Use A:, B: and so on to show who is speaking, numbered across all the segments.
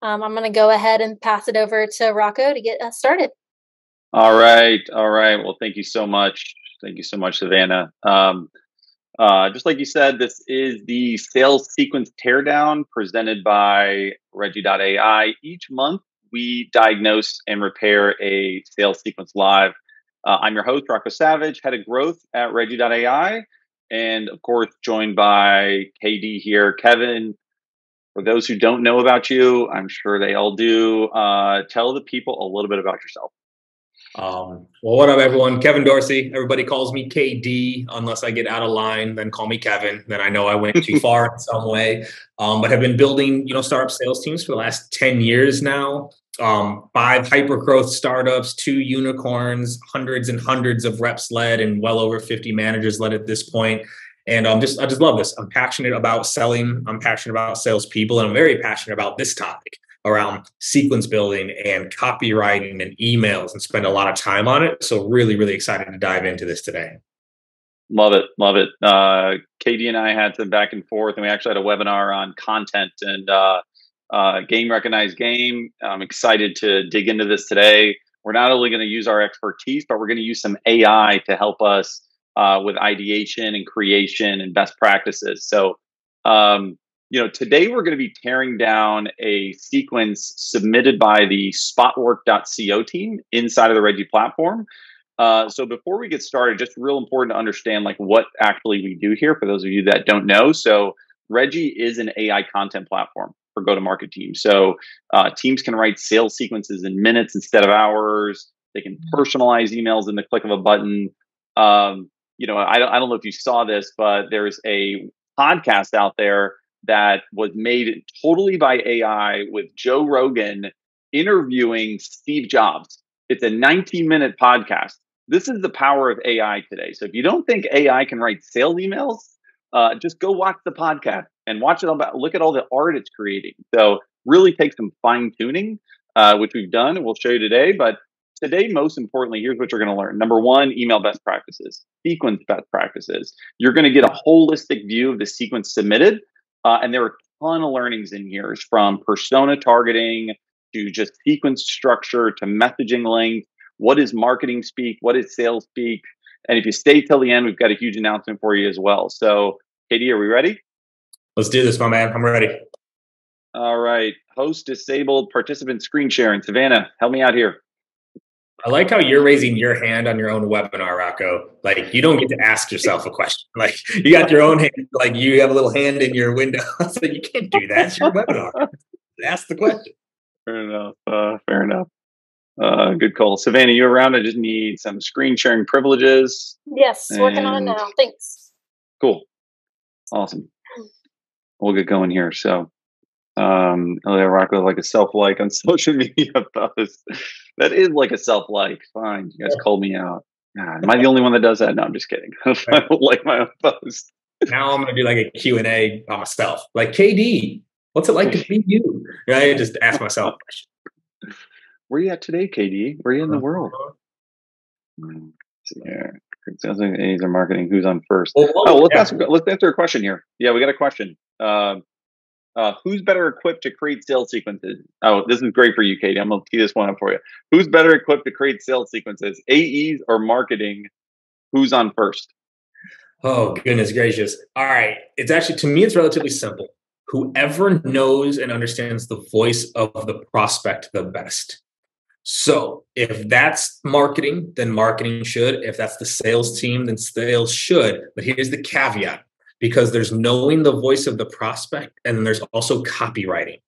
A: I'm going to go ahead and pass it over to Rocco to get us started.
B: All right. All right. Well, thank you so much. Thank you so much, Savannah. Just like you said, this is the sales sequence teardown presented by regie.ai. Each month, we diagnose and repair a sales sequence live. I'm your host, Rocco Savage, head of growth at regie.ai. And of course, joined by KD here. Kevin, for those who don't know about you, I'm sure they all do. Tell the people a little bit about yourself.
C: Well, what up, everyone? Kevin Dorsey. Everybody calls me KD unless I get out of line. Then call me Kevin. Then I know I went too far in some way. But have been building, startup sales teams for the last 10 years now. 5 hyper-growth startups, 2 unicorns, hundreds and hundreds of reps led, and well over 50 managers led at this point. And I just love this. I'm passionate about selling. I'm passionate about salespeople, and I'm very passionate about this topic around sequence building and copywriting and emails, and spend a lot of time on it. So really, really excited to dive into this today.
B: Love it. Love it. KD and I had some back and forth, and we actually had a webinar on content and game recognized game. I'm excited to dig into this today. We're not only going to use our expertise, but we're going to use some AI to help us with ideation and creation and best practices. So, today we're going to be tearing down a sequence submitted by the spotwork.co team inside of the Regie platform. So before we get started, just real important to understand what actually we do here for those of you that don't know. So Regie is an AI content platform for go-to-market teams. So teams can write sales sequences in minutes instead of hours. They can personalize emails in the click of a button. I don't know if you saw this, but there's a podcast out there that was made totally by AI with Joe Rogan interviewing Steve Jobs. It's a 19-minute podcast. This is the power of AI today. So if you don't think AI can write sales emails, just go watch the podcast and look at all the art it's creating. So really take some fine tuning, which we've done and we'll show you today. But today, most importantly, here's what you're going to learn. Number 1, email best practices, sequence best practices. You're going to get a holistic view of the sequence submitted. And there are a ton of learnings in here, from persona targeting to just sequence structure to messaging length. What is marketing speak? What is sales speak? And if you stay till the end, we've got a huge announcement for you as well. So, KD, are we ready?
C: Let's do this, my man. I'm ready.
B: All right. Host disabled, participant screen sharing. Savannah, help me out here.
C: I like how you're raising your hand on your own webinar, Rocco. You don't get to ask yourself a question. You got your own hand, you have a little hand in your window. So you can't do that. It's your webinar. Ask the question.
B: Fair enough. Fair enough. Good call. Savannah, you around? I just need some screen sharing privileges.
A: Yes, working on it now. Thanks.
B: Cool. Awesome. We'll get going here. So, Rocco, like a self-like on social media post. That is like a self-like. Fine. You guys called me out. God, am I the only one that does that? No, I'm just kidding. I don't like my own post.
C: Now I'm going to do a Q&A by myself. KD, what's it like to be you? I just ask myself a question.
B: Where are you at today, KD? Where are you in the world? Let's see here. Sales aids or marketing. Who's on first? Let's answer a question here. Yeah, we got a question. Who's better equipped to create sales sequences? Oh, this is great for you, Katie. I'm going to tee this one up for you. Who's better equipped to create sales sequences, AEs or marketing? Who's on first?
C: Oh, goodness gracious. All right. It's actually, to me, it's relatively simple. Whoever knows and understands the voice of the prospect the best. So if that's marketing, then marketing should. If that's the sales team, then sales should. But here's the caveat. Because there's knowing the voice of the prospect, and then there's also copywriting.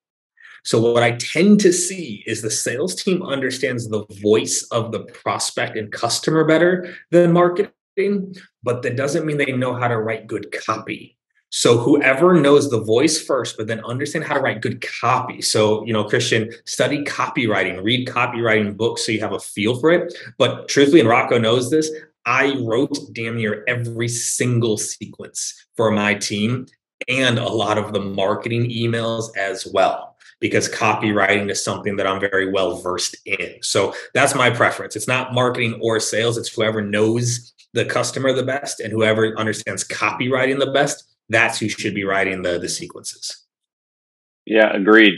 C: So what I tend to see is the sales team understands the voice of the prospect and customer better than marketing, but that doesn't mean they know how to write good copy. So whoever knows the voice first, but then understand how to write good copy. So, Christian, study copywriting, read copywriting books so you have a feel for it. But truthfully, and Rocco knows this, I wrote damn near every single sequence for my team and a lot of the marketing emails as well, because copywriting is something that I'm very well versed in. So that's my preference. It's not marketing or sales. It's whoever knows the customer the best and whoever understands copywriting the best. That's who should be writing the sequences.
B: Yeah, agreed.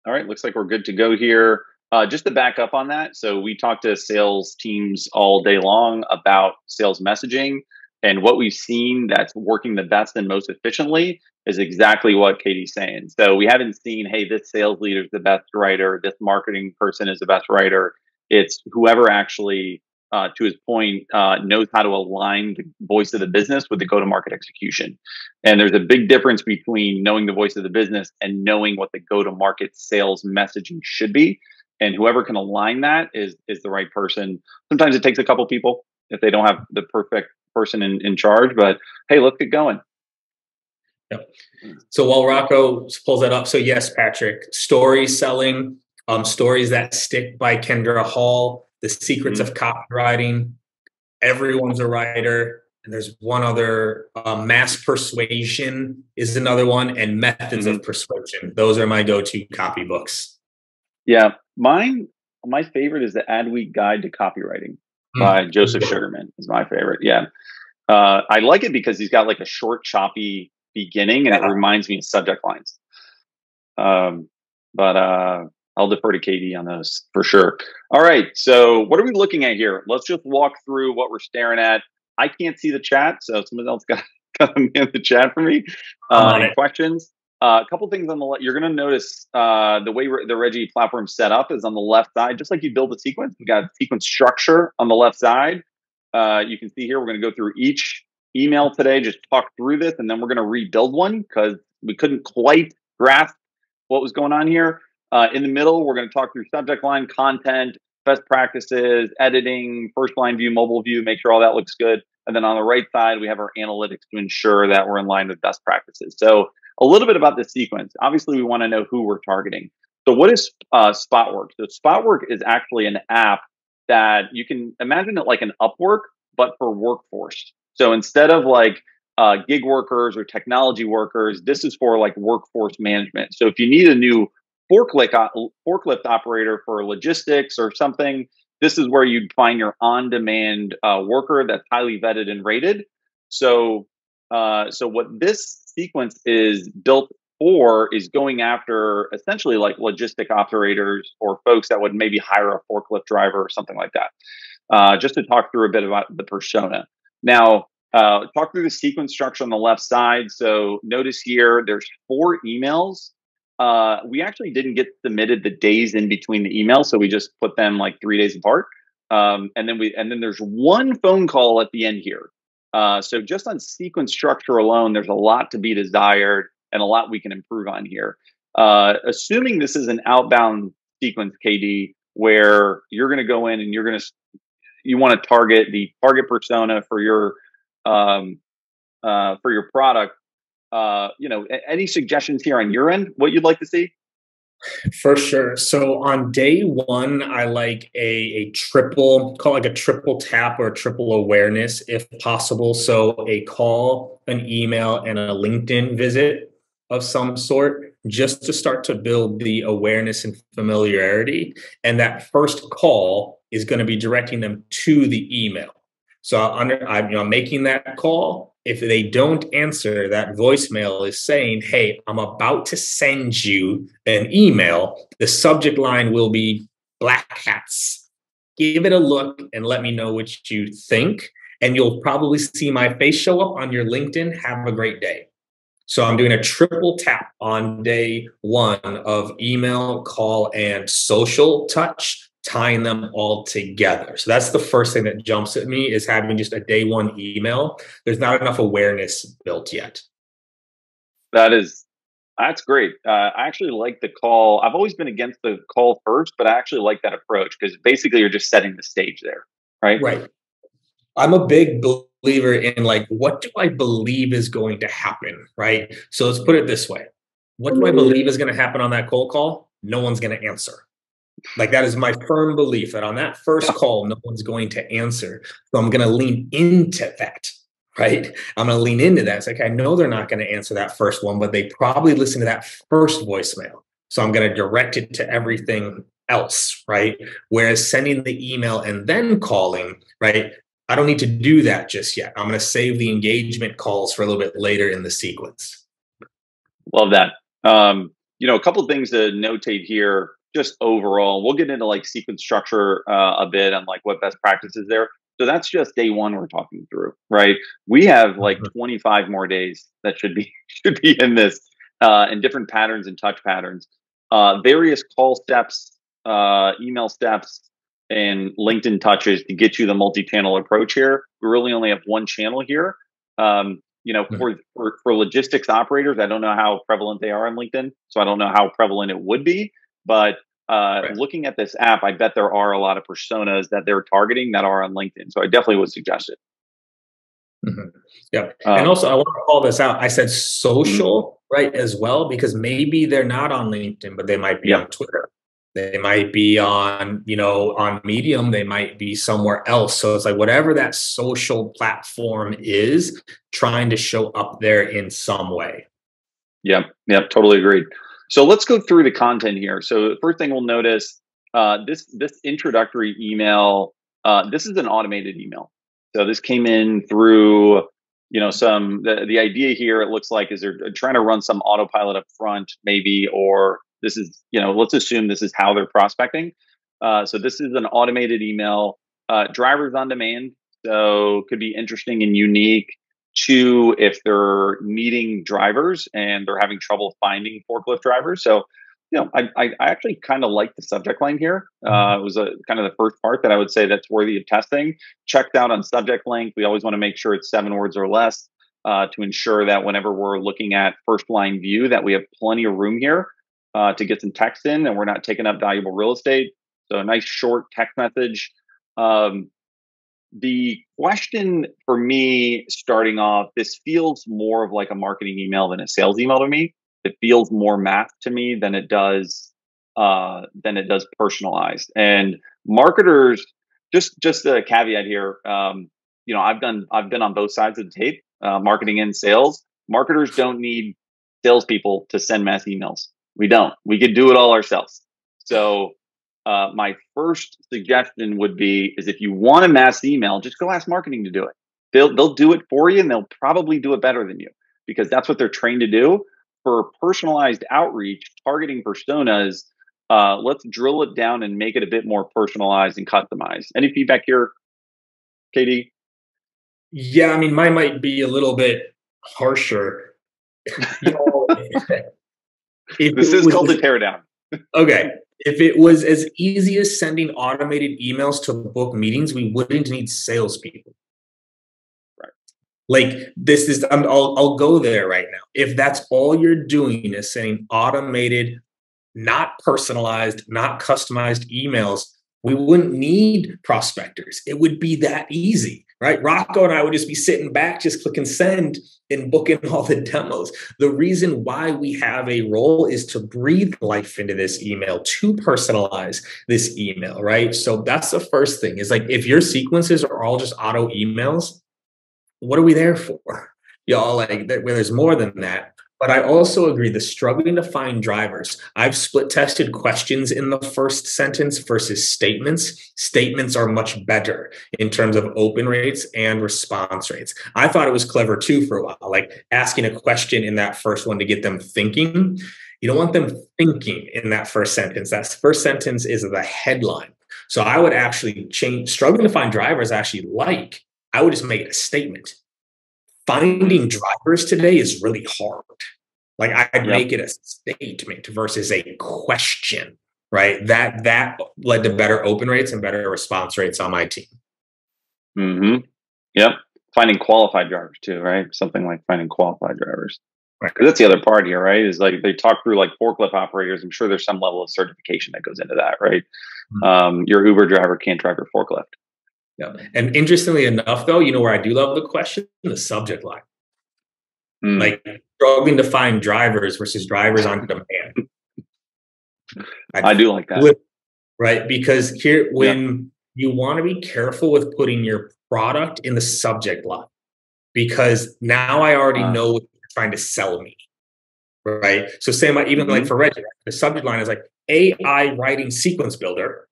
B: All right, looks like we're good to go here. Just to back up on that, so we talk to sales teams all day long about sales messaging, and what we've seen that's working the best and most efficiently is exactly what Katie's saying. So we haven't seen, hey, this sales leader is the best writer, this marketing person is the best writer. It's whoever actually, to his point, knows how to align the voice of the business with the go-to-market execution. And there's a big difference between knowing the voice of the business and knowing what the go-to-market sales messaging should be. And whoever can align that is the right person. Sometimes it takes a couple people if they don't have the perfect person in charge. But hey, let's get going.
C: Yep. So while Rocco pulls that up, so yes, Patrick, story selling, stories that stick by Kendra Hall, The Secrets of Copywriting, Everyone's a Writer. And there's one other, Mass Persuasion is another one, and Methods of Persuasion. Those are my go-to copy books.
B: Yeah, my favorite is the Adweek Guide to Copywriting by Joseph Sugarman is my favorite. Yeah. I like it because he's got like a short, choppy beginning, and it reminds me of subject lines. But I'll defer to Katie on those for sure. All right. So what are we looking at here? Let's just walk through what we're staring at. I can't see the chat, so someone else got to man the chat for me. Any questions? A couple things on the left. You're going to notice the way the Regie platform set up is on the left side, just like you build a sequence. We got a sequence structure on the left side. You can see here, we're going to go through each email today, just talk through this, and then we're going to rebuild one because we couldn't quite grasp what was going on here. In the middle, we're going to talk through subject line, content, best practices, editing, first line view, mobile view, make sure all that looks good. And then on the right side, we have our analytics to ensure that we're in line with best practices. So a little bit about the sequence. Obviously, we want to know who we're targeting. So what is Spotwork? So Spotwork is actually an app that you can imagine it like an Upwork, but for workforce. So instead of like gig workers or technology workers, this is for like workforce management. So if you need a new forklift operator for logistics or something, this is where you'd find your on-demand worker that's highly vetted and rated. So what this sequence is built for is going after essentially like logistic operators or folks that would maybe hire a forklift driver or something like that. Just to talk through a bit about the persona. Now, talk through the sequence structure on the left side. So notice here, there's 4 emails. We actually didn't get submitted the days in between the emails, so we just put them like 3 days apart. And then there's 1 phone call at the end here. So just on sequence structure alone, there's a lot to be desired and a lot we can improve on here. Assuming this is an outbound sequence, KD, where you're going to go in and you want to target the target persona for your product. Any suggestions here on your end, what you'd like to see?
C: For sure. So on day 1, I like a triple tap or a triple awareness if possible. So a call, an email, and a LinkedIn visit of some sort, just to start to build the awareness and familiarity. And that first call is going to be directing them to the email. So I'm making that call. If they don't answer, that voicemail is saying, hey, I'm about to send you an email. The subject line will be black hats. Give it a look and let me know what you think. And you'll probably see my face show up on your LinkedIn. Have a great day. So I'm doing a triple tap on day 1 of email, call, and social touch, tying them all together. So that's the first thing that jumps at me, is having just a day 1 email. There's not enough awareness built yet.
B: That's great. I actually like the call. I've always been against the call first, but I actually like that approach because basically you're just setting the stage there, right?
C: Right. I'm a big believer in like, what do I believe is going to happen, right? So let's put it this way. What do I believe is going to happen on that cold call? No one's going to answer. Like, that is my firm belief that on that first call, no one's going to answer. So I'm going to lean into that, right? I'm going to lean into that. It's like, I know they're not going to answer that first one, but they probably listen to that first voicemail. So I'm going to direct it to everything else, right? Whereas sending the email and then calling, right? I don't need to do that just yet. I'm going to save the engagement calls for a little bit later in the sequence.
B: Love that. a couple of things to notate here, just overall. We'll get into like sequence structure a bit and like what best practices there. So that's just day one we're talking through, right? We have like 25 more days that should be in this, in different patterns and touch patterns, various call steps, email steps, and LinkedIn touches to get you the multi-channel approach here. We really only have one channel here. For logistics operators, I don't know how prevalent they are on LinkedIn, so I don't know how prevalent it would be. But looking at this app, I bet there are a lot of personas that they're targeting that are on LinkedIn. So I definitely would suggest it.
C: Yeah. And also, I want to call this out. I said social, right, as well, because maybe they're not on LinkedIn, but they might be on Twitter. They might be on, on Medium. They might be somewhere else. So it's like whatever that social platform is, trying to show up there in some way.
B: Yep. Totally agreed. So let's go through the content here. So the first thing we'll notice, this introductory email, this is an automated email. So this came in through, the idea here, it looks like, is they're trying to run some autopilot up front, maybe, or this is, let's assume this is how they're prospecting. So this is an automated email, drivers on demand. So could be interesting and unique to if they're needing drivers and they're having trouble finding forklift drivers. So, I actually kind of like the subject line here. It was kind of the first part that I would say that's worthy of testing. Checked out on subject length. We always want to make sure it's 7 words or less to ensure that whenever we're looking at first line view, that we have plenty of room here to get some text in and we're not taking up valuable real estate. So a nice short text message. The question for me starting off, this feels more of like a marketing email than a sales email to me. It feels more math to me than it does personalized. And marketers, just a caveat here, I've been on both sides of the tape, marketing and sales. Marketers don't need salespeople to send mass emails. We don't. We could do it all ourselves. So my first suggestion would be is if you want a mass email, just go ask marketing to do it. They'll do it for you, and they'll probably do it better than you because that's what they're trained to do. For personalized outreach, targeting personas, let's drill it down and make it a bit more personalized and customized. Any feedback here, KD?
C: Yeah, I mean, mine might be a little bit harsher.
B: This is called a teardown.
C: Okay. If it was as easy as sending automated emails to book meetings, we wouldn't need salespeople.
B: Right.
C: Like this is, I'll go there right now. If that's all you're doing is sending automated, not personalized, not customized emails, we wouldn't need prospectors. It would be that easy, right? Rocco and I would just be sitting back, just clicking send and booking all the demos. The reason why we have a role is to breathe life into this email, to personalize this email, right? So that's the first thing is like, if your sequences are all just auto emails, what are we there for? Y'all, like, there's more than that. But I also agree the struggling to find drivers. I've split tested questions in the first sentence versus statements. Statements are much better in terms of open rates and response rates. I thought it was clever too for a while, like asking a question in that first one to get them thinking. You don't want them thinking in that first sentence. That first sentence is the headline. So I would actually change struggling to find drivers I would just make it a statement. Finding drivers today is really hard. Like I'd make it a statement versus a question, right? That led to better open rates and better response rates on my team.
B: Mm-hmm. Yep. Finding qualified drivers too, right? Something like finding qualified drivers.
C: Right.
B: Because that's the other part here, right? Is like they talk through like forklift operators. I'm sure there's some level of certification that goes into that, right? Mm-hmm. Your Uber driver can't drive your forklift.
C: Yeah. And interestingly enough, though, where I do love the question, the subject line. Like struggling to find drivers versus drivers on demand.
B: I do like that.
C: Right? Because here, when you want to be careful with putting your product in the subject line, because now I already know what you're trying to sell me. Right? So say like for Reggie, the subject line is like AI writing sequence builder.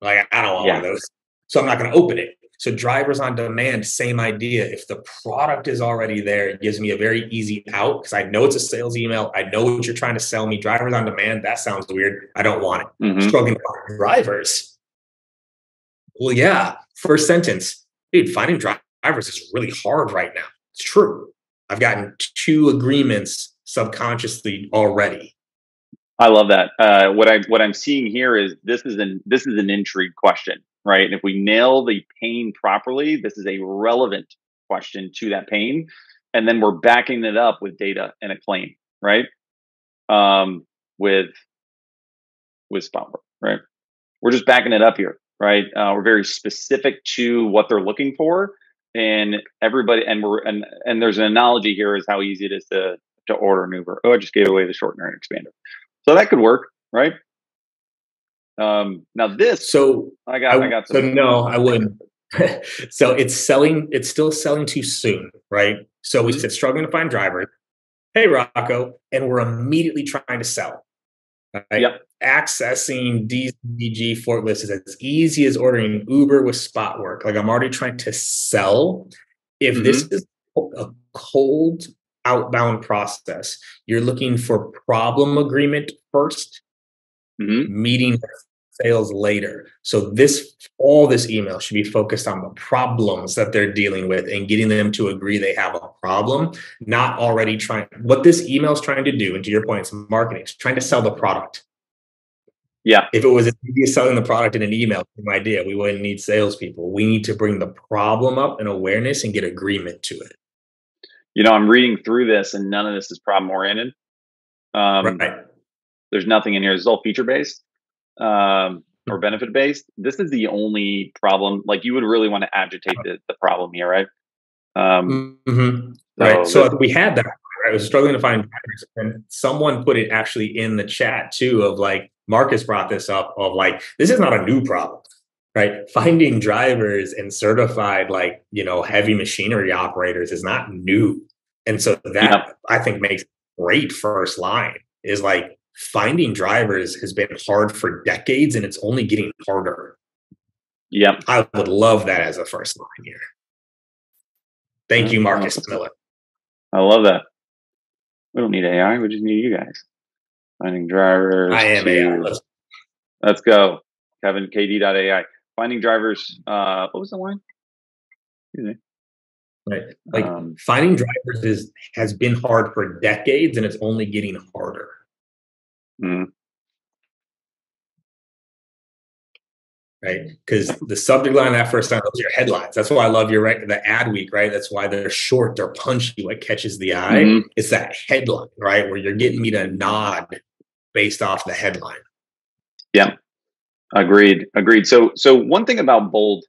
C: Like I don't want one of those. So I'm not going to open it. So drivers on demand, same idea. If the product is already there, it gives me a very easy out because I know it's a sales email. I know what you're trying to sell me. Drivers on demand, that sounds weird. I don't want it.
B: Mm-hmm.
C: Struggling to find drivers. Well, yeah, first sentence. Dude, finding drivers is really hard right now. It's true. I've gotten 2 agreements subconsciously already.
B: I love that. What I'm seeing here is this is an intrigue question, right? And if we nail the pain properly, this is a relevant question to that pain, and then we're backing it up with data and a claim, right? With spot work, right? We're just backing it up here, right? We're very specific to what they're looking for, and everybody, and there's an analogy here is how easy it is to order an Uber. Oh, I just gave away the shortener and expander. So that could work, right? Now this,
C: so
B: I got some.
C: So no, I wouldn't. So it's still selling too soon, right? So we said struggling to find drivers. Hey, Rocco, and we're immediately trying to sell. Right?
B: Yep.
C: Accessing DG forklifts is as easy as ordering Uber with spot work. Like I'm already trying to sell. If this is a cold outbound process, you're looking for problem agreement first, meeting sales later. So all this email should be focused on the problems that they're dealing with and getting them to agree they have a problem, not already what this email is trying to do, and to your point, it's marketing, it's trying to sell the product.
B: Yeah.
C: If it was as easy as selling the product in an email, same idea, we wouldn't need salespeople. We need to bring the problem up and awareness and get agreement to it.
B: You know, I'm reading through this and none of this is problem oriented.
C: Right.
B: There's nothing in here. This is all feature based. Or benefit based. This is the only problem. Like you would really want to agitate the problem here, right?
C: Right. So we had that. I was struggling to find drivers, and someone put it actually in the chat too. Of like Marcus brought this up. Of like this is not a new problem, right? Finding drivers and certified heavy machinery operators is not new, and so that I think makes great first line is like. Finding drivers has been hard for decades and it's only getting harder.
B: Yeah.
C: I would love that as a first line here. Thank you, Marcus Miller.
B: I love that. We don't need AI. We just need you guys. Finding drivers.
C: I am AI.
B: Let's go. Kevin, KD.ai. Finding drivers. What was the line?
C: Right. Like finding drivers has been hard for decades and it's only getting harder. Right, because the subject line that first time, those are your headlines. That's why I love the ad week, right? That's why they're short, they're punchy, what catches the eye. It's that headline, right, where you're getting me to nod based off the headline.
B: Yeah, agreed. So one thing about bold,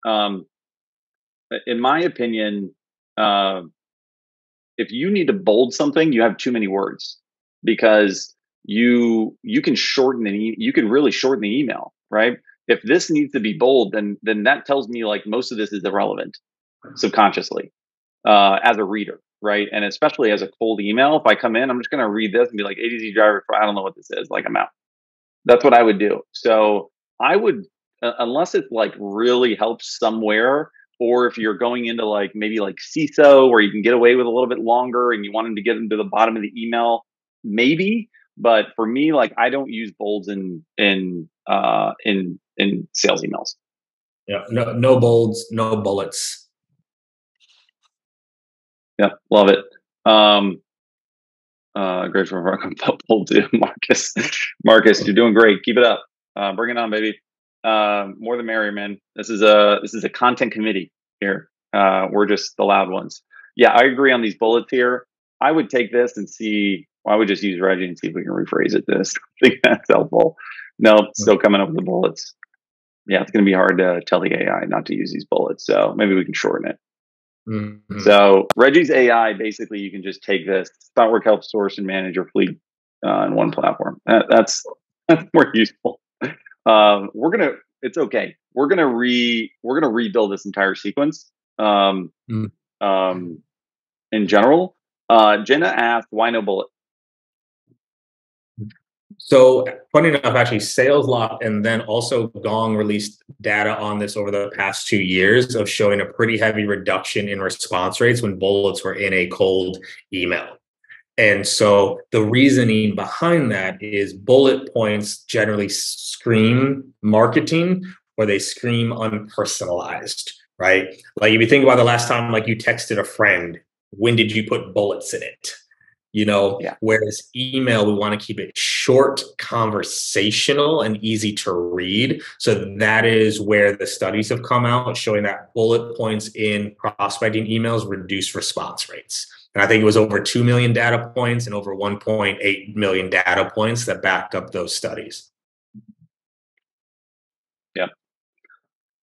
B: in my opinion, if you need to bold something, you have too many words because you can shorten you can really shorten the email, right? If this needs to be bold, then that tells me like most of this is irrelevant subconsciously as a reader, right? And especially as a cold email, if I come in, I'm just going to read this and be like, A to Z driver, I don't know what this is. Like I'm out. That's what I would do. So I would, unless it like really helps somewhere, or if you're going into like maybe like CISO where you can get away with a little bit longer and you want them to get them to the bottom of the email, maybe. But for me, like I don't use bolds in sales emails.
C: Yeah, no bolds, no bullets.
B: Yeah, love it. Great for bold too, Marcus. Marcus, you're doing great. Keep it up. Bring it on, baby. More the merrier, man. This is a content committee here. We're just the loud ones. Yeah, I agree on these bullets here. I would take this and see. Well, I would just use Reggie and see if we can rephrase it. I think that's helpful. No, still coming up with the bullets. Yeah, it's going to be hard to tell the AI not to use these bullets. So maybe we can shorten it. So Reggie's AI, basically, you can just take this. ThoughtWork helps source and manage your fleet on one platform. That's more useful. It's okay. We're gonna rebuild this entire sequence. In general, Jenna asked, "Why no bullet?"
C: So funny enough, actually, SalesLoft and then also Gong released data on this over the past 2 years of showing a pretty heavy reduction in response rates when bullets were in a cold email. And so the reasoning behind that is bullet points generally scream marketing or they scream unpersonalized, right? Like if you think about the last time like you texted a friend, when did you put bullets in it?
B: Yeah.
C: Whereas email, we want to keep it short, conversational, and easy to read. So that is where the studies have come out showing that bullet points in prospecting emails reduce response rates. And I think it was over 2 million data points and over 1.8 million data points that backed up those studies.
B: Yeah.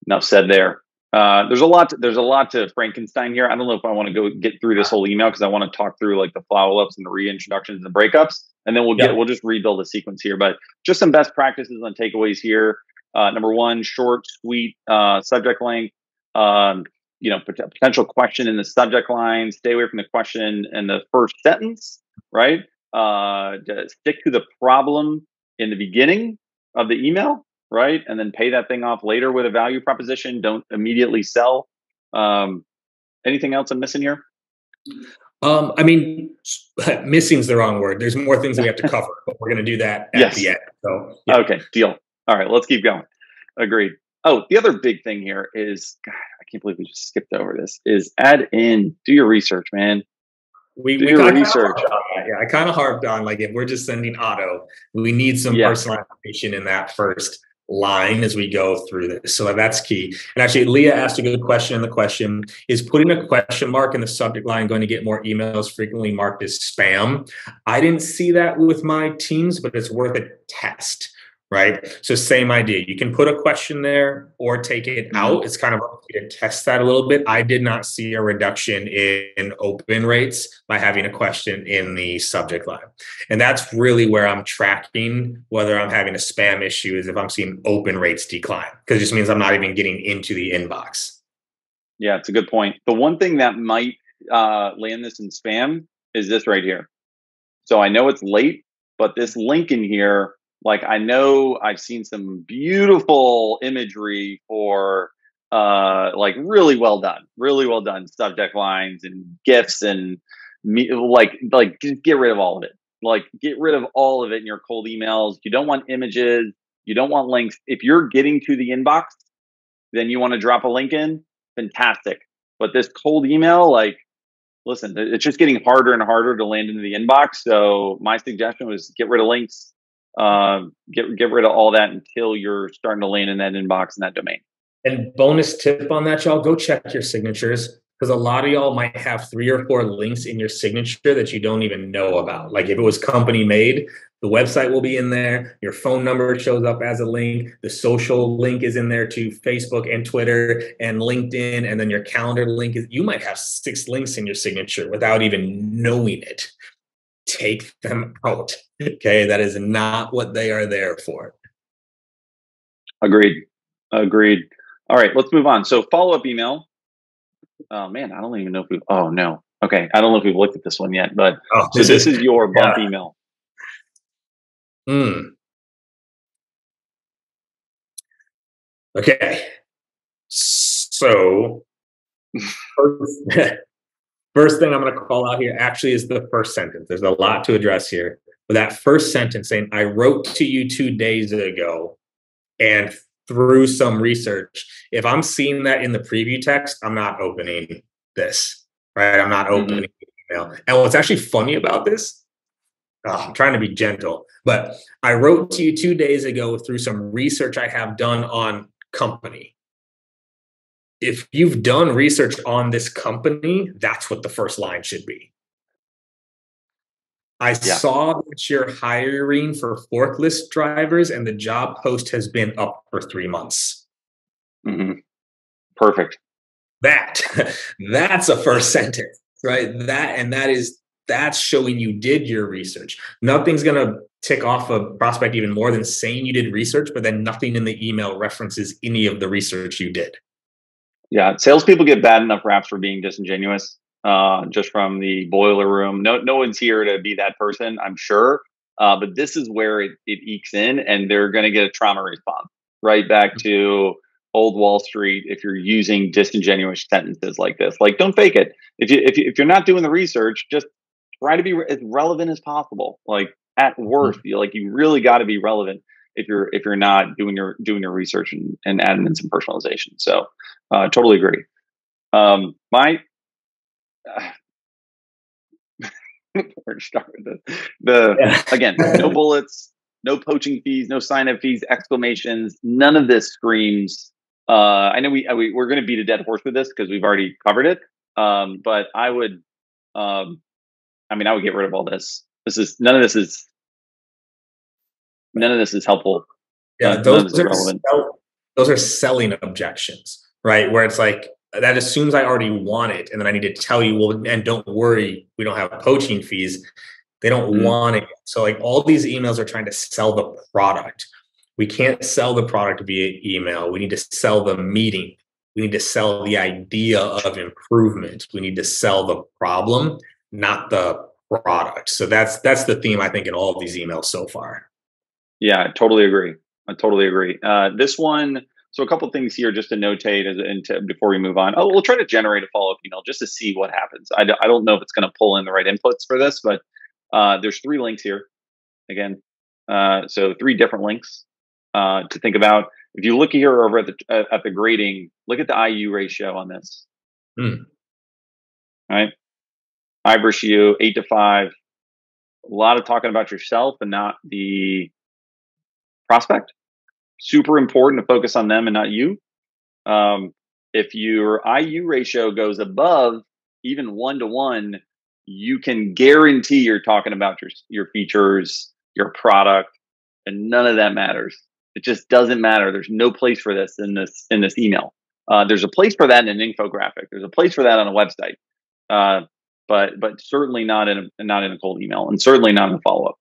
B: Enough said there. There's a lot to Frankenstein here. I don't know if I want to go get through this whole email because I want to talk through like the follow-ups and the reintroductions and breakups, and then we'll just rebuild a sequence here. But just some best practices and takeaways here. Number one, short, sweet subject length. Potential question in the subject line. Stay away from the question in the first sentence. Right. Stick to the problem in the beginning of the email. Right. And then pay that thing off later with a value proposition. Don't immediately sell. Anything else I'm missing here?
C: I mean, missing's the wrong word. There's more things we have to cover, but we're going to do that at the end. So, yeah.
B: Okay, deal. All right, let's keep going. Agreed. Oh, the other big thing here is, God, I can't believe we just skipped over this, is add in, do your research, man.
C: Do your research. I kind of harped on, like, if we're just sending auto, we need some personalization in that first line as we go through this. So that's key. And actually, Leah asked a good question in the question, is putting a question mark in the subject line going to get more emails frequently marked as spam? I didn't see that with my teams, but it's worth a test. Right. So same idea. You can put a question there or take it out. It's kind of to test that a little bit. I did not see a reduction in open rates by having a question in the subject line. And that's really where I'm tracking whether I'm having a spam issue is if I'm seeing open rates decline, because it just means I'm not even getting into the inbox.
B: Yeah, it's a good point. The one thing that might land this in spam is this right here. So I know it's late, but this link in here, like I know I've seen some beautiful imagery for like really well done subject lines and GIFs and just get rid of all of it. Like get rid of all of it in your cold emails. You don't want images. You don't want links. If you're getting to the inbox, then you want to drop a link in. Fantastic. But this cold email, like, listen, it's just getting harder and harder to land into the inbox. So my suggestion was get rid of links. Get rid of all that until you're starting to land in that inbox in that domain.
C: And bonus tip on that, y'all, go check your signatures, because a lot of y'all might have 3 or 4 links in your signature that you don't even know about. Like if it was company made, the website will be in there. Your phone number shows up as a link. The social link is in there too, Facebook and Twitter and LinkedIn. And then your calendar link is, you might have 6 links in your signature without even knowing it. Take them out. Okay. That is not what they are there for.
B: Agreed. All right, let's move on. So follow-up email. Oh man, I don't even know if we've, oh no. Okay. I don't know if we've looked at this one yet, but this is your bump email.
C: Okay. So first thing I'm going to call out here actually is the first sentence. There's a lot to address here. But that first sentence saying, I wrote to you 2 days ago and through some research. If I'm seeing that in the preview text, I'm not opening this, right? I'm not opening the email. And what's actually funny about this, I'm trying to be gentle, but I wrote to you 2 days ago through some research I have done on company. If you've done research on this company, that's what the first line should be. I saw that you're hiring for forklift drivers and the job post has been up for 3 months.
B: Perfect.
C: That's a first sentence, right? That's showing you did your research. Nothing's going to tick off a prospect even more than saying you did research, but then nothing in the email references any of the research you did.
B: Yeah, salespeople get bad enough raps for being disingenuous, just from the boiler room. No one's here to be that person, I'm sure. But this is where it ekes in, and they're going to get a trauma response right back to old Wall Street. If you're using disingenuous sentences like this, like, don't fake it. If you're not doing the research, just try to be as relevant as possible. Like, at worst, you really got to be relevant if you're not doing your research and adding in some personalization. So totally agree. Where to start with this? Again, no bullets, no poaching fees, no sign-up fees, exclamations. None of this screams. I know we're going to beat a dead horse with this because we've already covered it. But I would get rid of all this. None of this is helpful.
C: Yeah, those are selling objections, right? Where it's like, that assumes I already want it, and then I need to tell you, well, and don't worry, we don't have poaching fees. They don't want it. So like, all these emails are trying to sell the product. We can't sell the product via email. We need to sell the meeting. We need to sell the idea of improvement. We need to sell the problem, not the product. So that's the theme, I think, in all of these emails so far.
B: Yeah, I totally agree. This one, so a couple of things here just to notate before we move on. We'll try to generate a follow-up email just to see what happens. I don't know if it's going to pull in the right inputs for this, but there's 3 links here. Again, so 3 different links to think about. If you look here over at the grading, look at the IU ratio on this. All right, I versus you, 8 to 5. A lot of talking about yourself and not the prospect. Super important to focus on them and not you. If your IU ratio goes above even 1-to-1, you can guarantee you're talking about your features, your product, and none of that matters. It just doesn't matter. There's no place for this in this email. There's a place for that in an infographic. There's a place for that on a website, but certainly not in a cold email, and certainly not in a follow up.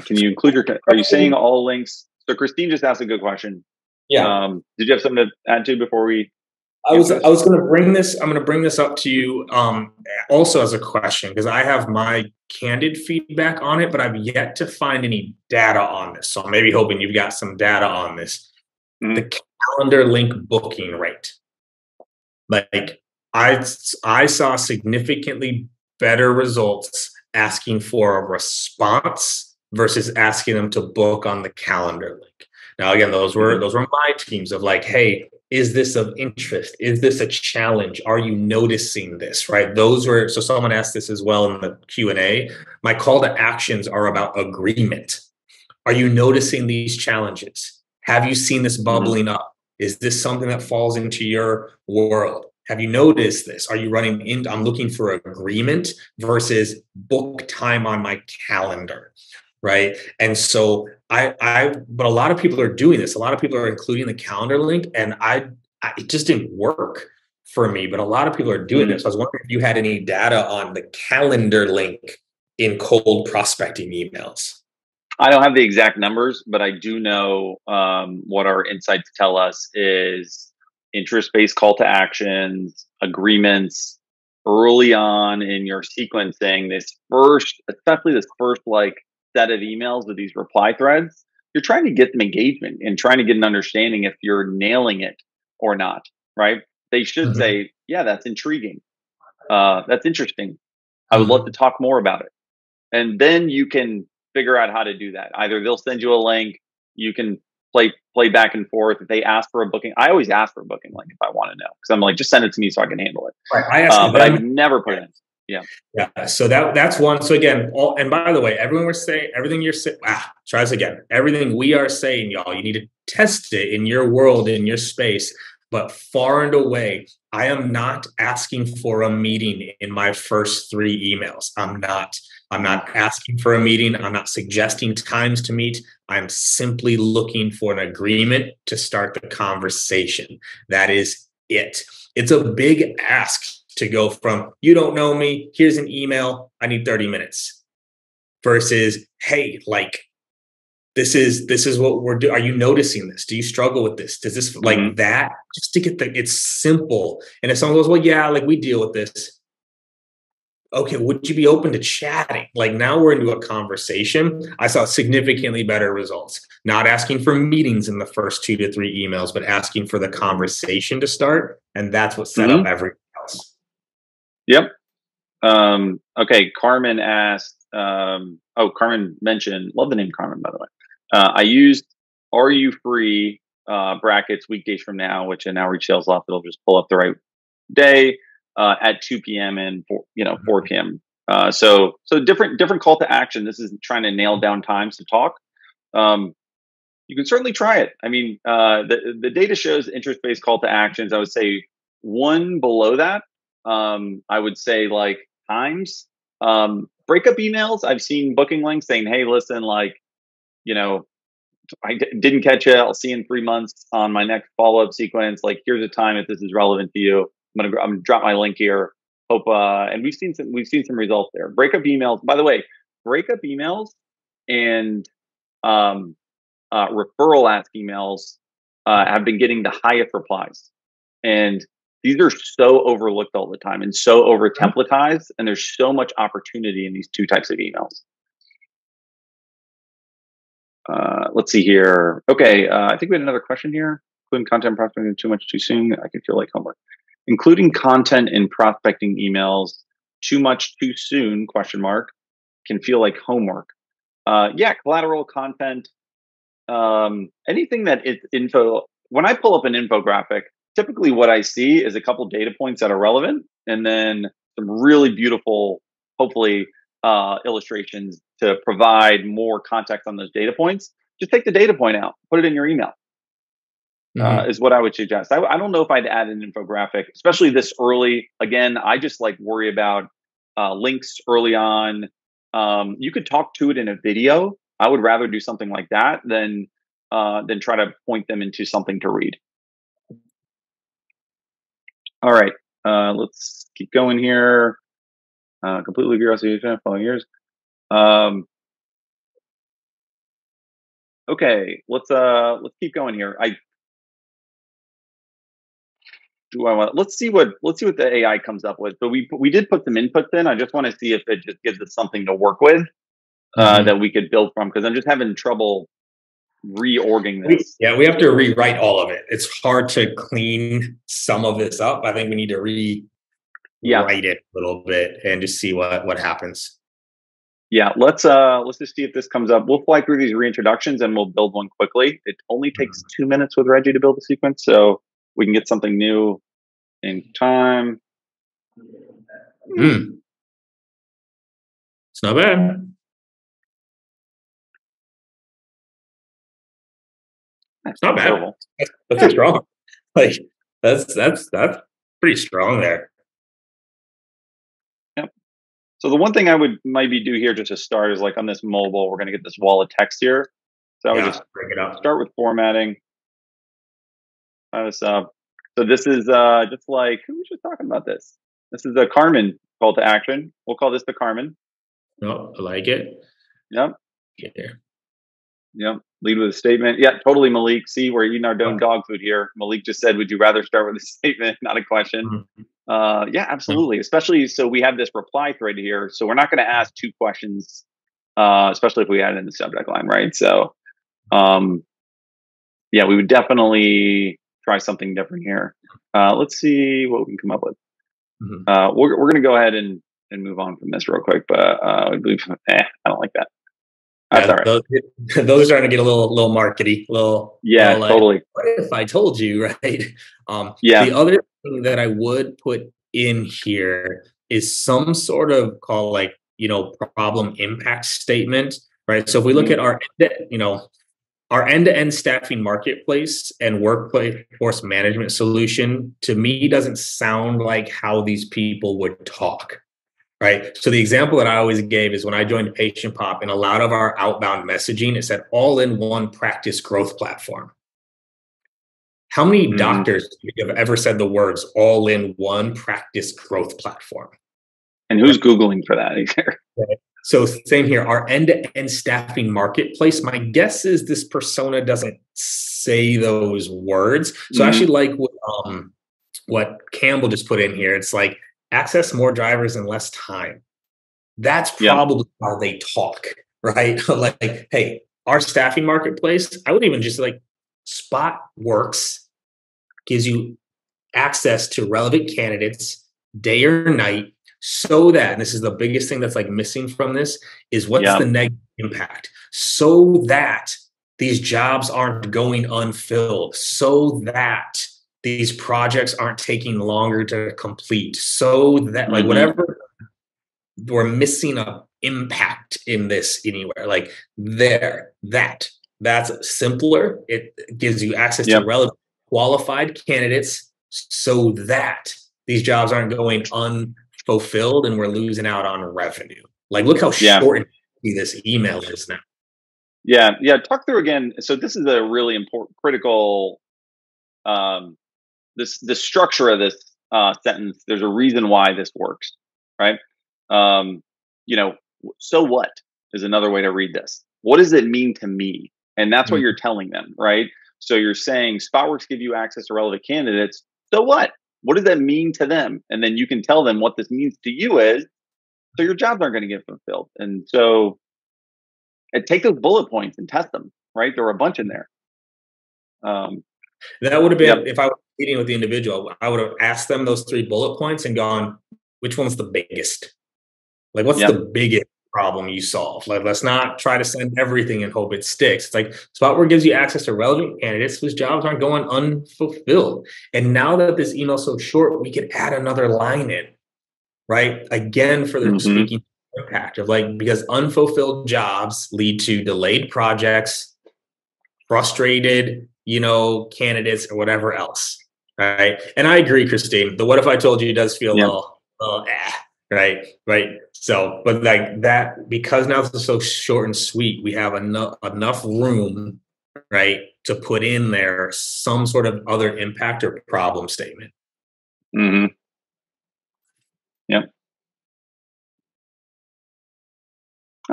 B: Can you include are you saying all links? So Christine just asked a good question.
C: Yeah.
B: Did you have something to add to before we?
C: I was going to bring this. I'm going to bring this up to you also as a question, because I have my candid feedback on it, but I've yet to find any data on this. So I'm maybe hoping you've got some data on this. The calendar link booking rate. Like, I saw significantly better results asking for a response versus asking them to book on the calendar link. Now, again, those were my teams of like, hey, is this of interest? Is this a challenge? Are you noticing this? Right? So someone asked this as well in the Q&A. My call to actions are about agreement. Are you noticing these challenges? Have you seen this bubbling up? Is this something that falls into your world? Have you noticed this? Are you running in? I'm looking for agreement versus book time on my calendar, right? And so but a lot of people are doing this. A lot of people are including the calendar link, and it just didn't work for me. But a lot of people are doing this. So I was wondering if you had any data on the calendar link in cold prospecting emails.
B: I don't have the exact numbers, but I do know what our insights tell us is interest-based call to actions, agreements early on in your sequencing. Especially this first set of emails with these reply threads, you're trying to get them engagement and trying to get an understanding if you're nailing it or not, right? They should say, yeah, that's intriguing. That's interesting. I would love to talk more about it. And then you can figure out how to do that. Either they'll send you a link, you can play back and forth. If they ask for a booking, I always ask for a booking link if I want to know, because I'm like, just send it to me so I can handle it.
C: Right.
B: But I never put it in. Yeah.
C: So that's one. So again, and by the way, everything you're saying, try this again. Everything we are saying, y'all, you need to test it in your world, in your space. But far and away, I am not asking for a meeting in my first 3 emails. I'm not asking for a meeting. I'm not suggesting times to meet. I'm simply looking for an agreement to start the conversation. That is it. It's a big ask to go from, you don't know me, here's an email, I need 30 minutes, versus, hey, this is what we're doing. Are you noticing this? Do you struggle with this? Does this that? Just to get it's simple. And if someone goes, well, yeah, we deal with this. okay, would you be open to chatting? Like now we're into a conversation. I saw significantly better results. Not asking for meetings in the first 2 to 3 emails, but asking for the conversation to start. And that's what set up everything else.
B: Yep. Okay. Carmen asked, Carmen mentioned, love the name Carmen, by the way. I used Are You Free brackets weekdays from now, which in Outreach Sales Loft, it'll just pull up the right day at 2 p.m. and 4 p.m. So different call to action. This is trying to nail down times to talk. You can certainly try it. I mean, the data shows interest-based call to actions. I would say one below that. I would say like times. Breakup emails. I've seen booking links saying, "Hey, listen, like, didn't catch you. I'll see you in 3 months on my next follow-up sequence. Like, here's a time if this is relevant to you. I'm gonna drop my link here. Hope." And we've seen some results there. Breakup emails. By the way, breakup emails and referral ask emails have been getting the highest replies, and these are so overlooked all the time and so over templatized. And there's so much opportunity in these two types of emails. Let's see here. Okay, I think we had another question here. Including content prospecting too much too soon. I can feel like homework. Including content in prospecting emails too much too soon? ? Can feel like homework. Yeah, collateral content. Anything that it's info. When I pull up an infographic, typically what I see is a couple data points that are relevant, and then some really beautiful, hopefully, illustrations to provide more context on those data points. Just take the data point out, put it in your email. Is what I would suggest. I don't know if I'd add an infographic, especially this early. Again, I just like worry about links early on. You could talk to it in a video. I would rather do something like that than try to point them into something to read. All right, let's keep going here. Completely curiosity, following years. Okay, let's keep going here. Let's see what the AI comes up with. But we did put some inputs in. I just want to see if it just gives us something to work with that we could build from, because I'm just having trouble reorging this.
C: We have to rewrite all of it. It's hard to clean some of this up. I think we need to rewrite it a little bit and just see what happens.
B: Yeah, let's just see if this comes up. We'll fly through these reintroductions and we'll build one quickly. It only takes 2 minutes with Reggie to build a sequence, so we can get something new in time.
C: It's not bad. It's not bad. That's strong. Like that's pretty strong there.
B: Yep. So the one thing I would maybe do here just to start is, like, on this mobile, we're going to get this wall of text here. So I would just
C: bring it up.
B: Start with formatting. Fire this up. So this is just like, who was just talking about this? This is the Carmen call to action. We'll call this the Carmen.
C: Oh, I like it.
B: Yep.
C: Get there.
B: Yep. Lead with a statement. Yeah, totally, Malik. See, we're eating our own dog food here. Malik just said, would you rather start with a statement, not a question? Yeah, absolutely. Especially, so we have this reply thread here. So we're not going to ask 2 questions, especially if we add it in the subject line, right? So, yeah, we would definitely try something different here. Let's see what we can come up with. We're going to go ahead and move on from this real quick, but I believe, I don't like that. That's all right.
C: Those are starting to get a little markety,
B: totally.
C: What if I told you, right?
B: The
C: other thing that I would put in here is some sort of problem impact statement, right? So if we look at our end-to-end staffing marketplace and workforce management solution, to me, doesn't sound like how these people would talk. Right. So the example that I always gave is when I joined Patient Pop, and a lot of our outbound messaging, it said all-in-one practice growth platform. How many doctors have ever said the words all-in-one practice growth platform?
B: And who's Googling for that either?
C: Right. So same here, our end-to-end staffing marketplace, my guess is this persona doesn't say those words. So actually, like what Campbell just put in here, it's like, access more drivers in less time. That's probably how they talk, right? Like, hey, our staffing marketplace, I would even just like Spot Works gives you access to relevant candidates day or night, so that, and this is the biggest thing that's like missing from this, is what's the negative impact, so that these jobs aren't going unfilled, so that these projects aren't taking longer to complete, so that like whatever, we're missing a impact in this anywhere, like that's simpler. It gives you access to relevant qualified candidates, so that these jobs aren't going unfulfilled and we're losing out on revenue. Like, look how short this email is now.
B: Yeah. Talk through again. So this is a really important, critical, the structure of this sentence. There's a reason why this works, right? So what is another way to read this? What does it mean to me? And that's what you're telling them, right? So you're saying SpotWorks give you access to relevant candidates. So what? What does that mean to them? And then you can tell them what this means to you is, so your jobs aren't going to get fulfilled. And so take those bullet points and test them, right? There were a bunch in there.
C: That would have been, if I was meeting with the individual, I would have asked them those 3 bullet points and gone, which one's the biggest? Like, what's the biggest problem you solve? Like, let's not try to send everything and hope it sticks. It's like SpotWorks gives you access to relevant candidates whose jobs aren't going unfulfilled. And now that this email is so short, we could add another line in, right? Again, for the speaking impact of like, because unfulfilled jobs lead to delayed projects, frustrated, candidates, or whatever else, right? And I agree, Christine. The "what if I told you" does feel a little right. So, but like that, because now this is so short and sweet, we have enough room, right, to put in there some sort of other impact or problem statement.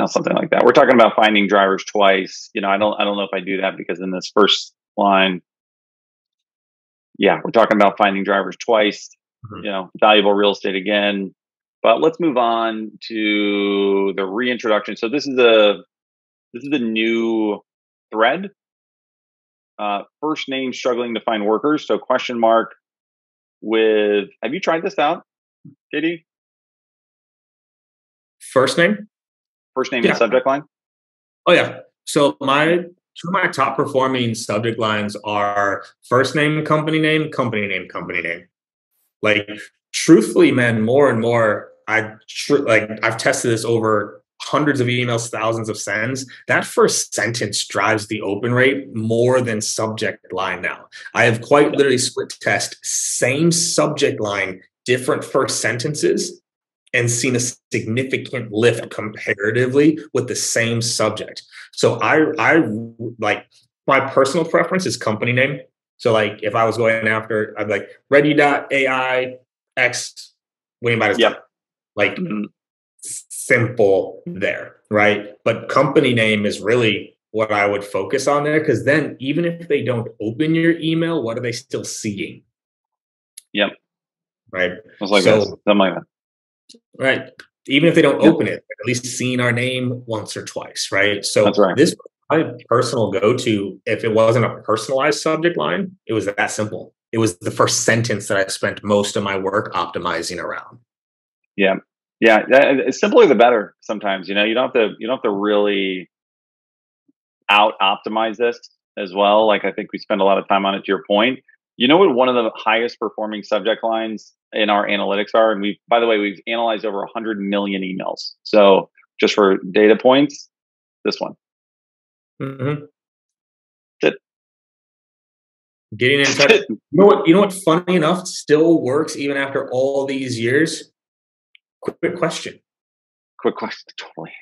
B: Something like that. We're talking about finding drivers twice. I don't know if I do that, because in this first line, we're talking about finding drivers twice. Valuable real estate again. But let's move on to the reintroduction. So this is a new thread. First name struggling to find workers. So question mark with. Have you tried this out, JD?
C: First name
B: and subject line.
C: Oh yeah. So two of my top performing subject lines are first name, company name, company name, company name. Like, truthfully, man, more and more, I've tested this over hundreds of emails, thousands of sends. That first sentence drives the open rate more than subject line now. I have quite literally split test same subject line, different first sentences, and seen a significant lift comparatively with the same subject. So I like, my personal preference is company name. So like, if I was going after, I'd be like regie.ai X winning by design. Like, simple there, right? But company name is really what I would focus on there, because then even if they don't open your email, what are they still seeing? Right.
B: Something like that.
C: Right. Even if they don't open it, at least seeing our name once or twice, right? So
B: that's right.
C: This my personal go-to, if it wasn't a personalized subject line, it was that simple. It was the first sentence that I spent most of my work optimizing around.
B: It's simpler the better sometimes. You don't have to really out optimize this as well. Like, I think we spend a lot of time on it, to your point. You know what one of the highest performing subject lines in our analytics are? And we've analyzed over 100 million emails. So just for data points, this one.
C: Getting in touch. You know what? Funny enough, still works even after all these years. Quick question.
B: Totally.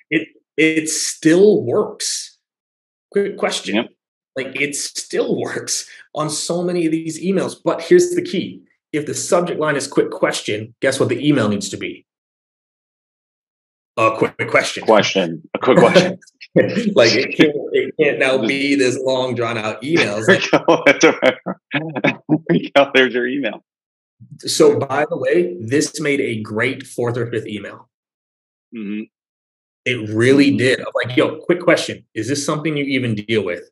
C: It still works. Quick question. Like, it still works on so many of these emails. But here's the key. If the subject line is quick question, guess what the email needs to be? A quick question.
B: A quick question.
C: Like, it can't now be this long, drawn out emails.
B: There's your email.
C: So, by the way, this made a great 4th or 5th email.
B: Mm-hmm.
C: It really did. I'm like, yo, quick question. Is this something you even deal with?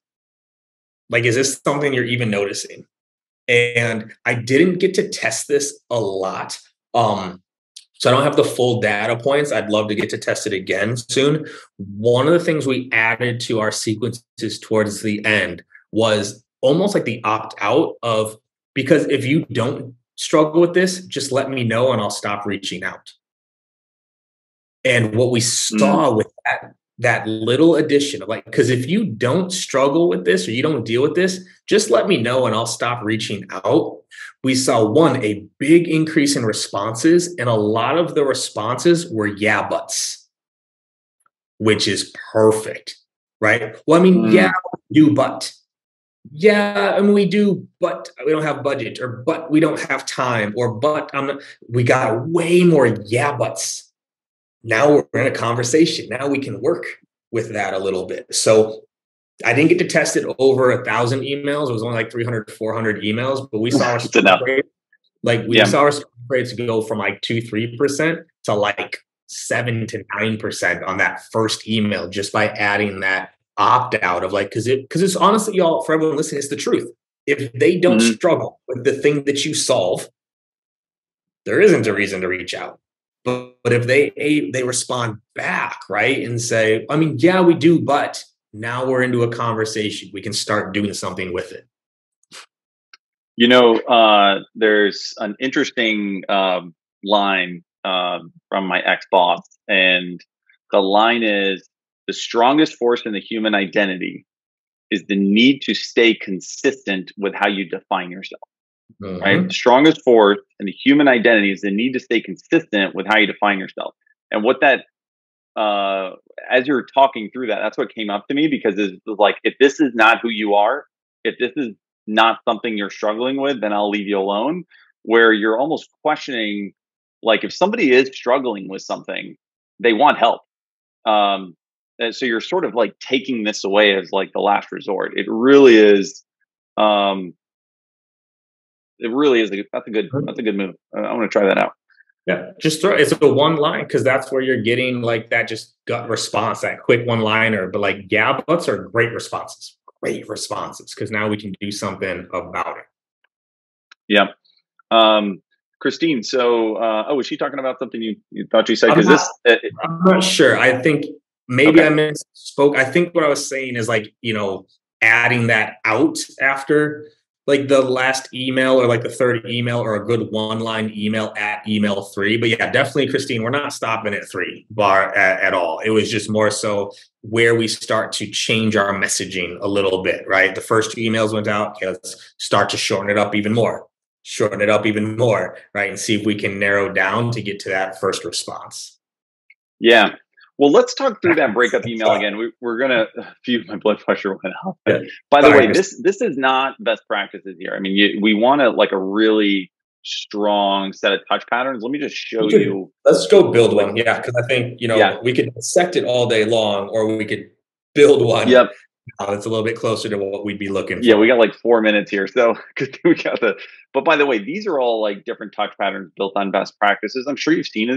C: Like, is this something you're even noticing? And I didn't get to test this a lot. So I don't have the full data points. I'd love to get to test it again soon. One of the things we added to our sequences towards the end was almost like the opt out of, because if you don't struggle with this, just let me know and I'll stop reaching out. And what we saw with that little addition of like, because if you don't struggle with this or you don't deal with this, just let me know and I'll stop reaching out. We saw a big increase in responses, and a lot of the responses were yeah buts, which is perfect, right? Well, I mean, yeah, we do, but yeah, I mean, we do, but we don't have budget, or but we don't have time, or but we got way more yeah buts. Now we're in a conversation. Now we can work with that a little bit. So I didn't get to test it over 1,000 emails. It was only like 300, 400 emails, but we saw response rates, saw response rates go from like 2-3% to like 7 to 9% on that first email, just by adding that opt out of like, because it's honestly, y'all, for everyone listening, it's the truth. If they don't struggle with the thing that you solve, there isn't a reason to reach out. But if they respond back, right, and say, I mean, yeah, we do, but now we're into a conversation. We can start doing something with it.
B: You know, there's an interesting line from my ex-boss, and the line is, the strongest force in the human identity is the need to stay consistent with how you define yourself. Right? The strongest force in the human identity is the need to stay consistent with how you define yourself. And what that, as you're talking through that, that's what came up to me, because it's like, if this is not who you are, if this is not something you're struggling with, then I'll leave you alone. Where you're almost questioning, like, if somebody is struggling with something, they want help. And so you're sort of like taking this away as like the last resort. It really is. It really is. That's a good move. I want to try that out.
C: Yeah, just throw it's a one line, because that's where you're getting like that just gut response, that quick one liner. But like yeah buts are great responses, because now we can do something about it.
B: Yeah. Christine, so was she talking about something you thought you said? Because
C: I'm not sure. I think maybe I misspoke. I think what I was saying is like, adding that out after like the last email, or like the third email, or a good one-line email at email 3. But yeah, definitely, Christine, we're not stopping at 3 bar at all. It was just more so where we start to change our messaging a little bit, right? The first 2 emails went out. Okay, let's start to shorten it up even more, right? And see if we can narrow down to get to that first response.
B: Yeah. Well, let's talk through that breakup email again. We're gonna my blood pressure went up. Yeah. By the way, this is not best practices here. I mean, we want like a really strong set of touch patterns. Let me just show you.
C: Let's go build one. Yeah, because I think we could dissect it all day long, or we could build one.
B: Yep.
C: It's a little bit closer to what we'd be looking for.
B: Yeah, we got like 4 minutes here, so we got the. But by the way, these are all like different touch patterns built on best practices. I'm sure you've seen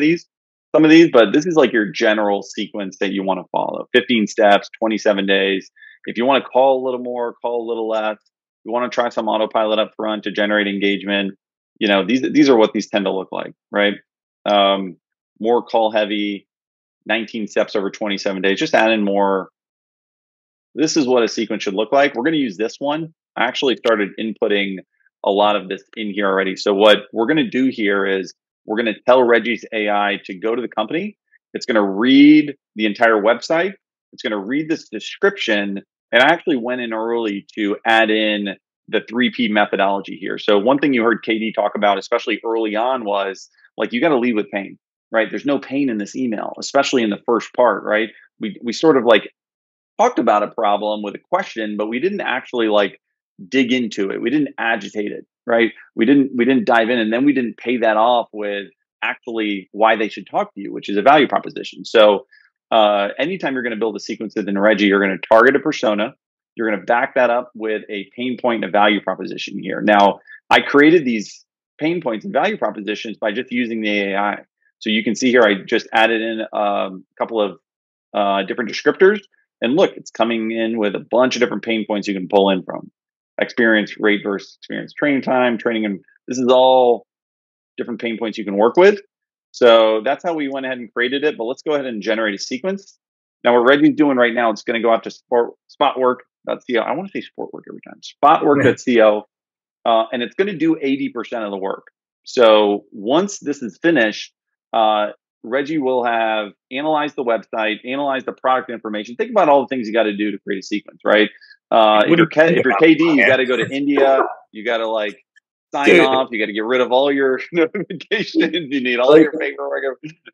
B: some of these, but this is like your general sequence that you want to follow. 15 steps, 27 days. If you want to call a little more, call a little less. You want to try some autopilot up front to generate engagement. These are what these tend to look like, right? More call heavy, 19 steps over 27 days. Just add in more. This is what a sequence should look like. We're going to use this one. I actually started inputting a lot of this in here already. So what we're going to do here is we're going to tell Regie's AI to go to the company. It's going to read the entire website. It's going to read this description. And I actually went in early to add in the 3P methodology here. So one thing you heard KD talk about, especially early on, was like, you got to lead with pain, right? There's no pain in this email, especially in the first part, right? We sort of like talked about a problem with a question, but we didn't actually like dig into it. We didn't agitate it, right? We didn't dive in, and then we didn't pay that off with actually why they should talk to you, which is a value proposition. So anytime you're going to build a sequence within Reggie, you're going to target a persona. You're going to back that up with a pain point and a value proposition here. Now, I created these pain points and value propositions by just using the AI. So you can see here, I just added in a couple of different descriptors. And look, it's coming in with a bunch of different pain points you can pull in from. Experience rate versus experience training time, training. And this is all different pain points you can work with. So that's how we went ahead and created it. But let's go ahead and generate a sequence. Now what Reggie's doing right now, it's going to go out to spotwork.co. I want to say sportwork every time. Spotwork.co. And it's going to do 80% of the work. So once this is finished, Reggie will have analyzed the website, analyzed the product information. Think about all the things you got to do to create a sequence, right? If you're KD, you got to go to India. You got to like sign off. You got to get rid of all your notifications. You need all your paperwork.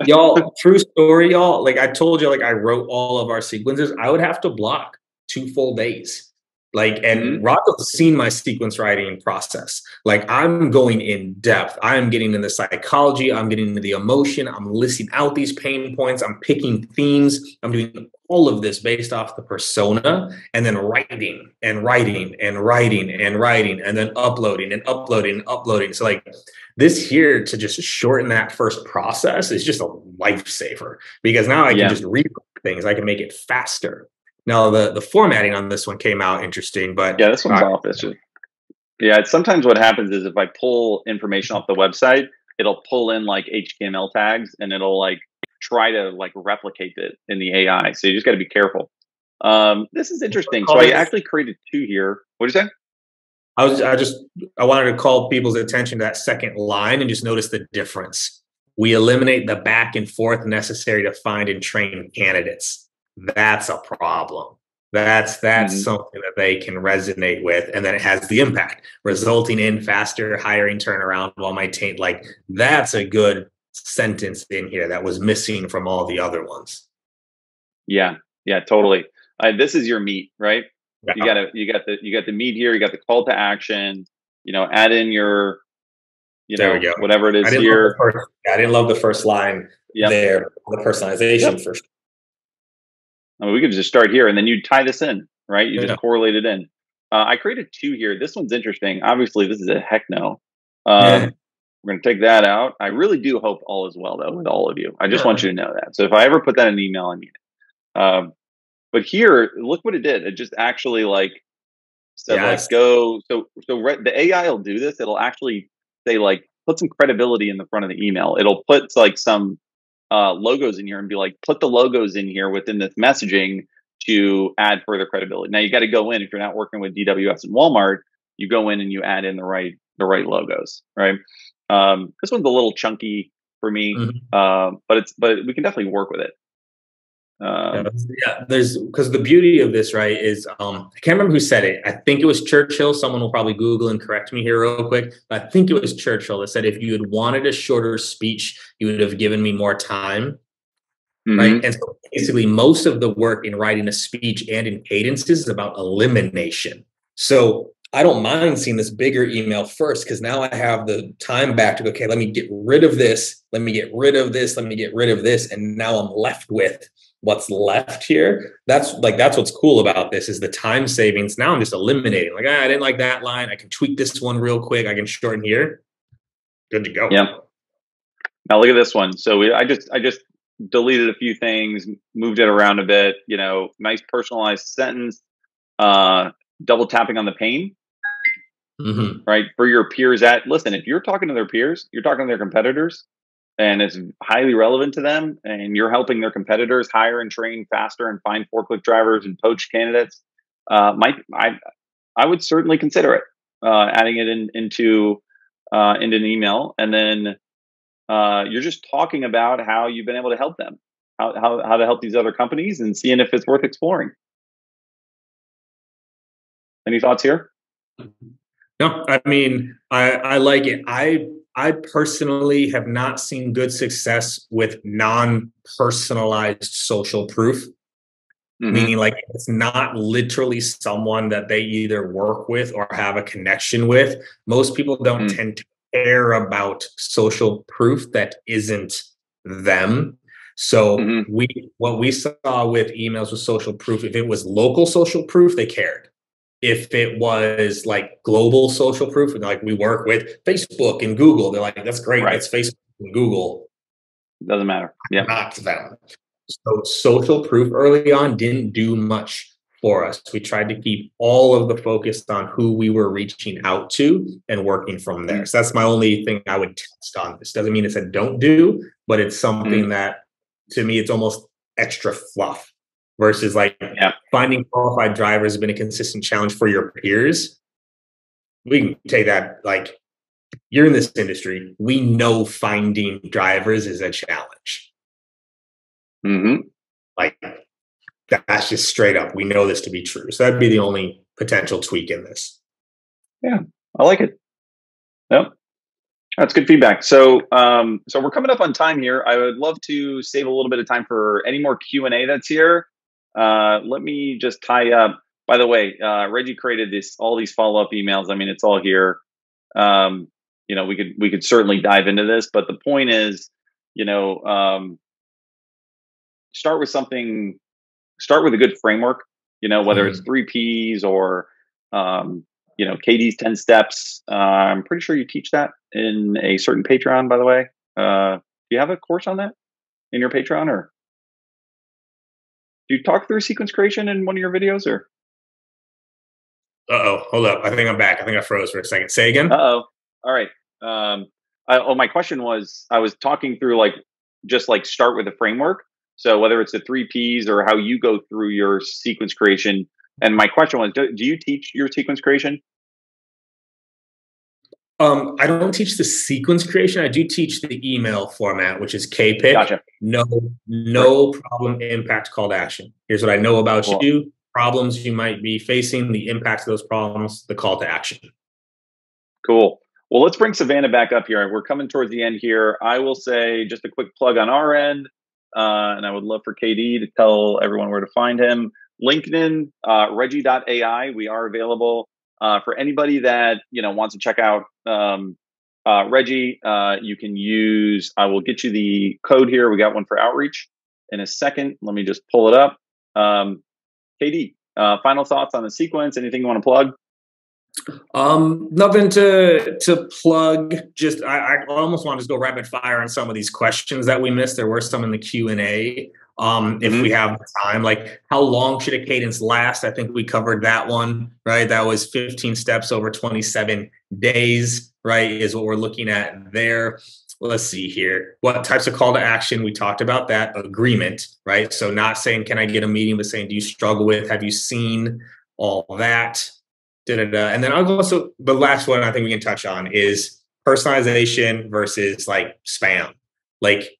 C: Y'all, true story, y'all. Like I told you, like I wrote all of our sequences. I would have to block 2 full days. Like, and Rocco's seen my sequence writing process. Like I'm going in depth. I'm getting into the psychology. I'm getting into the emotion. I'm listing out these pain points. I'm picking themes. I'm doing all of this based off the persona and then writing and writing and writing and writing and then uploading and uploading and uploading. So like this here to just shorten that first process is just a lifesaver because now I can just read things. I can make it faster. Now, the formatting on this one came out interesting, but...
B: Yeah, this one's off. Sometimes what happens is if I pull information off the website, it'll pull in like HTML tags and it'll like try to like replicate it in the AI. So you just got to be careful. This is interesting. So I actually created 2 here. What did you say?
C: I wanted to call people's attention to that second line and just notice the difference. We eliminate the back and forth necessary to find and train candidates. That's a problem. That's something that they can resonate with, and then it has the impact resulting in faster hiring turnaround while maintaining. Like that's a good sentence in here that was missing from all the other ones.
B: Yeah, totally. This is your meat, right? Yeah. You got the meat here. You got the call to action. Add in your,
C: there we go.
B: Whatever it is here.
C: I didn't love the first line there. The personalization first.
B: I mean, we could just start here and then you tie this in, right? You just correlate it in. I created 2 here. This one's interesting. Obviously, this is a heck no. We're going to take that out. I really do hope all is well, though, with all of you. I just want you to know that. So if I ever put that in an email, I mean it. But here, look what it did. It just actually like said, like, go. So the AI will do this. It'll actually say, like, put some credibility in the front of the email. It'll put like some logos in here and be like, put the logos in here within this messaging to add further credibility. Now you got to go in, if you're not working with DWS and Walmart, you go in and you add in the right logos, right? This one's a little chunky for me, but we can definitely work with it.
C: There's because the beauty of this, right, is I can't remember who said it. I think it was Churchill. Someone will probably Google and correct me here real quick. I think it was Churchill that said, if you had wanted a shorter speech, you would have given me more time. Right. And so basically most of the work in writing a speech and in cadences is about elimination. So I don't mind seeing this bigger email first, because now I have the time back to go, okay, let me get rid of this. Let me get rid of this. Let me get rid of this. And now I'm left with what's left here. That's what's cool about this is the time savings. Now I'm just eliminating. Like, I didn't like that line. I can tweak this one real quick. I can shorten here. Good to go.
B: Yeah. Now look at this one. So I just deleted a few things, moved it around a bit. Nice personalized sentence. Double tapping on the pain. Right, for your peers. Listen, if you're talking to their peers, you're talking to their competitors, and it's highly relevant to them, and you're helping their competitors hire and train faster and find forklift drivers and poach candidates, I would certainly consider it, adding it into an email, and then you're just talking about how you've been able to help them, how to help these other companies, and seeing if it's worth exploring. Any thoughts here?
C: No, I mean, I like it. I personally have not seen good success with non-personalized social proof, meaning like it's not literally someone that they either work with or have a connection with. Most people don't tend to care about social proof that isn't them. So what we saw with emails with social proof, if it was local social proof, they cared. If it was like global social proof, like we work with Facebook and Google, they're like, that's great. Right. That's Facebook and Google.
B: Doesn't matter. Yeah.
C: Not them. So social proof early on didn't do much for us. We tried to keep all of the focus on who we were reaching out to and working from there. So that's my only thing I would test on this. Doesn't mean it's a don't do, but it's something that to me, it's almost extra fluff versus like finding qualified drivers has been a consistent challenge for your peers. We can take that, like, you're in this industry. We know finding drivers is a challenge. Like, that's just straight up. We know this to be true. So that'd be the only potential tweak in this.
B: Yeah, I like it. Yep. That's good feedback. So, so we're coming up on time here. I would love to save a little bit of time for any more Q&A that's here. Let me just tie up. By the way, Reggie created all these follow-up emails. I mean, it's all here. You know, we could certainly dive into this, but the point is, you know, start with a good framework, you know, whether it's 3 Ps or, you know, KD's 10 steps. I'm pretty sure you teach that in a certain Patreon, by the way. Do you have a course on that in your Patreon, or do you talk through sequence creation in one of your videos, or?
C: Uh-oh, hold up. I think I'm back. I think I froze for a second. Say again.
B: Uh-oh. All right. My question was, I was talking through just start with a framework. So whether it's the 3 Ps or how you go through your sequence creation. And my question was, do you teach your sequence creation?
C: I don't teach the sequence creation. I do teach the email format, which is KPIC.
B: Gotcha.
C: No problem, impact, call to action. Here's what I know about you, problems you might be facing, the impact of those problems, the call to action.
B: Cool. Well, let's bring Savannah back up here. We're coming towards the end here. I will say just a quick plug on our end. And I would love for KD to tell everyone where to find him. LinkedIn, regie.ai. We are available for anybody that wants to check out Reggie. You can use. I will get you the code here. We got one for outreach in a second. Let me just pull it up. KD, final thoughts on the sequence? Anything you want to plug?
C: Nothing to plug. Just I almost want to just go rapid fire on some of these questions that we missed. There were some in the Q&A. If we have time, like how long should a cadence last? I think we covered that one, right? That was 15 steps over 27 days, right? Is what we're looking at there. Let's see here. What types of call to action? We talked about that. Agreement, right? So not saying, can I get a meeting, but saying, do you struggle with, have you seen all that? And then also the last one I think we can touch on is personalization versus like spam. Like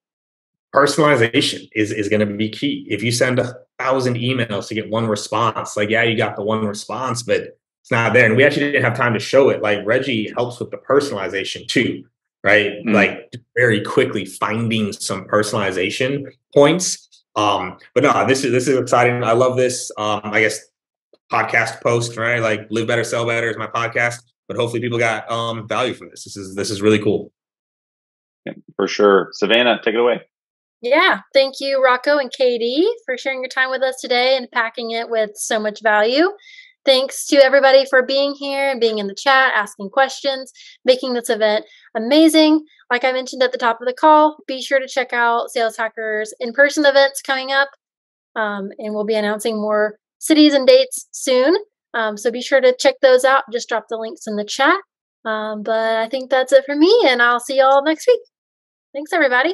C: personalization is going to be key. If you send 1,000 emails to get one response, like, yeah, you got the one response, but it's not there. And we actually didn't have time to show it. Like Reggie helps with the personalization too, right? Like very quickly finding some personalization points. But no, this is exciting. I love this. I guess podcast post, right? Like Live Better, Sell Better is my podcast, but hopefully people got value from this. This is really cool.
B: Yeah, for sure. Savannah, take it away.
A: Yeah, thank you, Rocco and KD, for sharing your time with us today and packing it with so much value. Thanks to everybody for being here and being in the chat, asking questions, making this event amazing. Like I mentioned at the top of the call, be sure to check out Sales Hackers in-person events coming up, and we'll be announcing more cities and dates soon. So be sure to check those out. Just drop the links in the chat. But I think that's it for me, and I'll see y'all next week. Thanks, everybody.